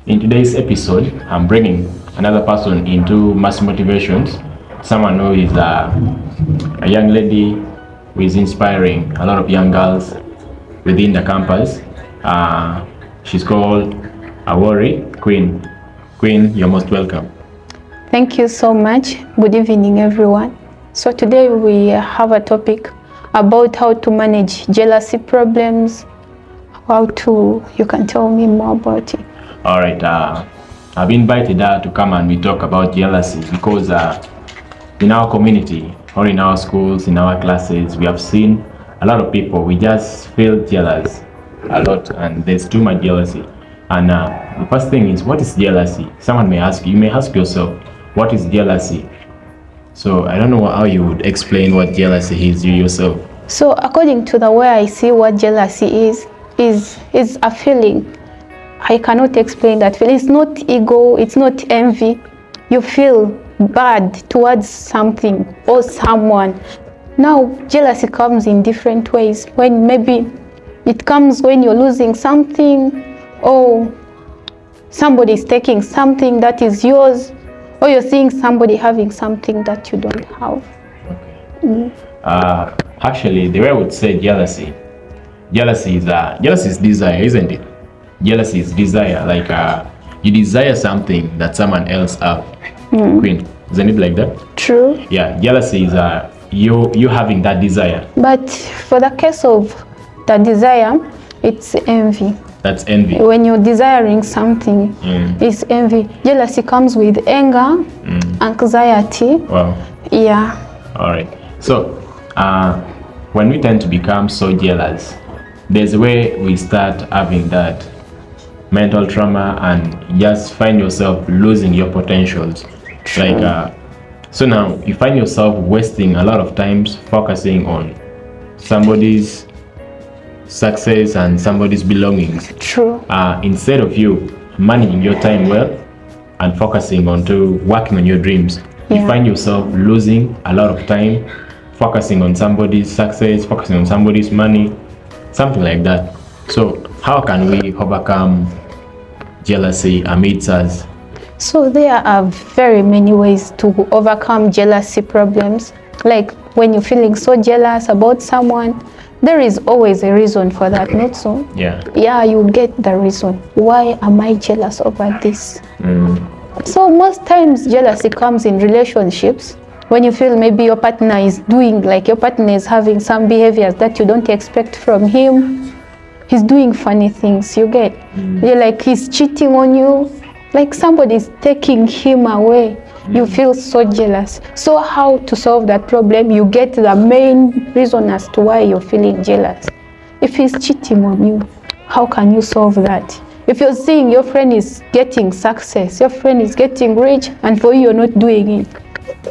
In today's episode, I'm bringing another person into Mass Motivations, someone who is a young lady who is inspiring a lot of young girls within the campus. She's called Awori Queen. Queen, you're most welcome. Thank you so much. Good evening, everyone. So today we have a topic about how to manage jealousy problems. You can tell me more about it. All right. I've invited her to come and we talk about jealousy because in our community or in our schools, in our classes, we have seen a lot of people. We just feel jealous a lot, and there's too much jealousy. And the first thing is, what is jealousy? Someone may ask you. You may ask yourself, what is jealousy? So I don't know how you would explain what jealousy is, you yourself. So according to the way I see what jealousy is a feeling. I cannot explain that feeling. It's not ego, it's not envy. You feel bad towards something or someone. Now, jealousy comes in different ways. When maybe it comes when you're losing something, or somebody is taking something that is yours, or you're seeing somebody having something that you don't have. Okay. Actually, the way I would say jealousy is desire, isn't it? Jealousy is desire, like you desire something that someone else have. Queen, isn't it like that? True. Yeah, jealousy is you having that desire. But for the case of the desire, it's envy. That's envy. When you're desiring something, it's envy. Jealousy comes with anger, anxiety. Wow. Yeah. All right. So when we tend to become so jealous, there's a way we start having that mental trauma and just find yourself losing your potentials. True. Like so now you find yourself wasting a lot of times focusing on somebody's success and somebody's belongings. True. Instead of you managing your time well and focusing on to working on your dreams, you find yourself losing a lot of time focusing on somebody's success, focusing on somebody's money, something like that. So how can we overcome jealousy amidst us? So there are very many ways to overcome jealousy problems. Like when you're feeling so jealous about someone, there is always a reason for that, not so? Yeah, you get the reason. Why am I jealous over this? So most times jealousy comes in relationships. When you feel maybe your partner is having some behaviors that you don't expect from him. He's doing funny things, you get. You're like, he's cheating on you. Like somebody's taking him away. You feel so jealous. So how to solve that problem? You get the main reason as to why you're feeling jealous. If he's cheating on you, how can you solve that? If you're seeing your friend is getting success, your friend is getting rich, and for you, you're not doing it,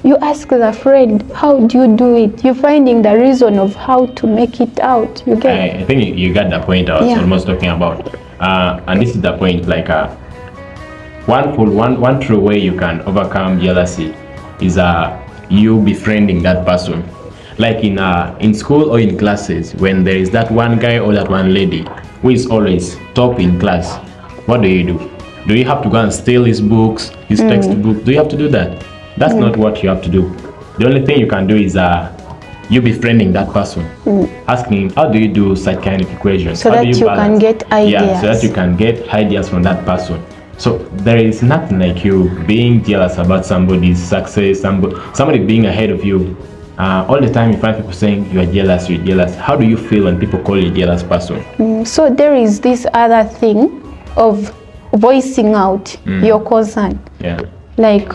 you ask the friend, how do you do it? You're finding the reason of how to make it out. You get? I think you got the point I was almost talking about. And this is the point, like one true way you can overcome jealousy is you befriending that person. Like in school or in classes, when there is that one guy or that one lady who is always top in class, what do? Do you have to go and steal his books, his textbook? Do you have to do that? That's not what you have to do. The only thing you can do is you befriending that person, asking him, how do you do such kind of equations? So how that do you can get ideas. Yeah, so that you can get ideas from that person. So there is nothing like you being jealous about somebody's success, somebody being ahead of you. All the time you find people saying you are jealous, you're jealous. How do you feel when people call you a jealous person? So there is this other thing of voicing out your concern. Yeah. Like,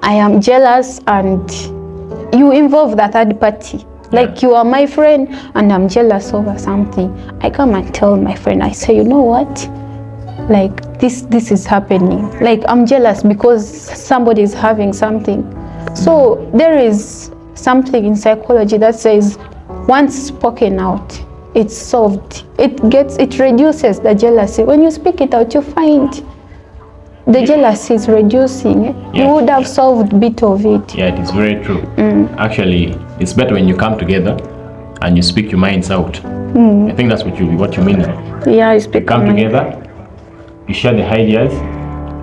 I am jealous, and you involve the third party. Like, you are my friend and I'm jealous over something. I come and tell my friend, I say, you know what? Like, this is happening. Like, I'm jealous because somebody is having something. So there is something in psychology that says once spoken out, it's solved. It reduces the jealousy. When you speak it out, you find the jealousy is reducing. You would have solved a bit of it. Yeah, it is very true. Actually, it's better when you come together and you speak your minds out. I think that's what you mean. Yeah, you speak. You come together you share the ideas,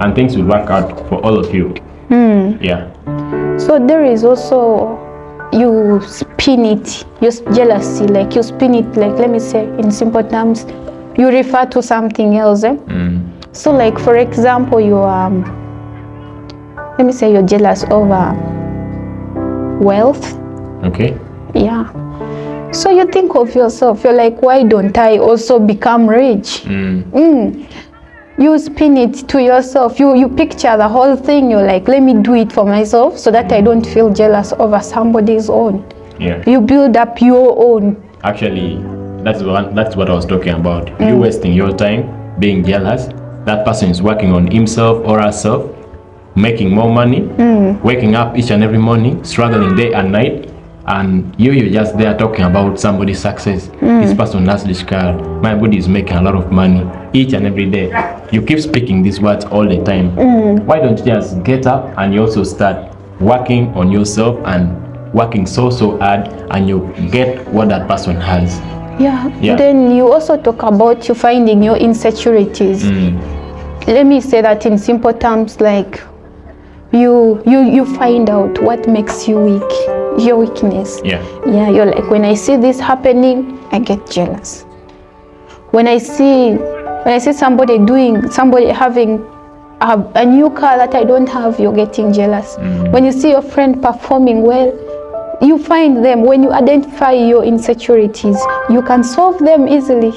and things will work out for all of you. Yeah. So there is also, you spin it, your jealousy, like you spin it, like let me say in simple terms, you refer to something else. So like for example, you let me say you're jealous over wealth. Okay. Yeah. So you think of yourself, you're like, why don't I also become rich? You spin it to yourself, you picture the whole thing, you're like, let me do it for myself so that I don't feel jealous over somebody's own. Yeah. You build up your own. Actually, that's what I was talking about. You wasting your time being jealous. That person is working on himself or herself, making more money, waking up each and every morning, struggling day and night, and you're just there talking about somebody's success. This person has this car, my body is making a lot of money each and every day. You keep speaking these words all the time. Why don't you just get up and you also start working on yourself and working so hard, and you get what that person has. Yeah. Then you also talk about you finding your insecurities. Let me say that in simple terms, like you find out what makes you weak, your weakness. Yeah, you're like, when I see this happening, I get jealous. When I see somebody having a new car that I don't have, you're getting jealous. When you see your friend performing well, you find them. When you identify your insecurities, you can solve them easily.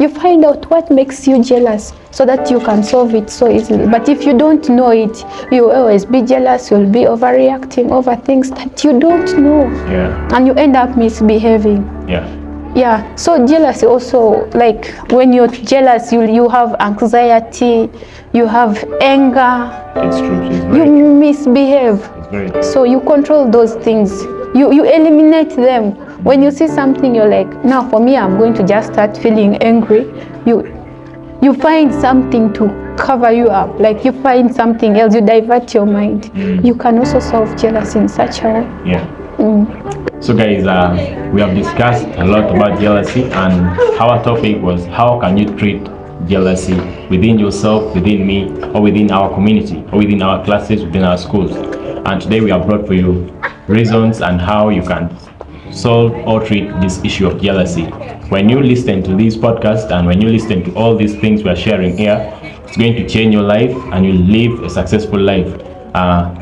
You find out what makes you jealous so that you can solve it so easily. But if you don't know it, you will always be jealous. You'll be overreacting over things that you don't know. And you end up misbehaving. So jealousy also, like when you're jealous, you have anxiety, you have anger. It's true. You misbehave. So you control those things. You eliminate them. When you see something, you're like, now for me, I'm going to just start feeling angry. You find something to cover you up. Like you find something else, you divert your mind. You can also solve jealousy in such a way. So guys, we have discussed a lot about jealousy, and our topic was how can you treat jealousy within yourself, within me, or within our community, or within our classes, within our schools. And today we have brought for you reasons and how you can solve or treat this issue of jealousy. When you listen to this podcast and when you listen to all these things we are sharing here, it's going to change your life and you'll live a successful life.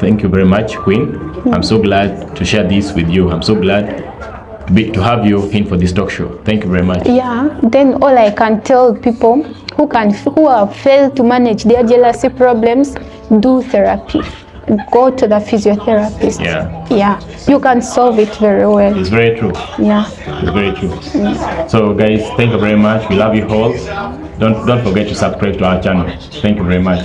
Thank you very much, Queen. I'm so glad to share this with you. I'm so glad to have you in for this talk show. Thank you very much. Then all I can tell people who have failed to manage their jealousy problems, do therapy. Go to the physiotherapist. You can solve it very well. It's very true. It's very true. So guys, thank you very much. We love you all. Don't forget to subscribe to our channel. Thank you very much.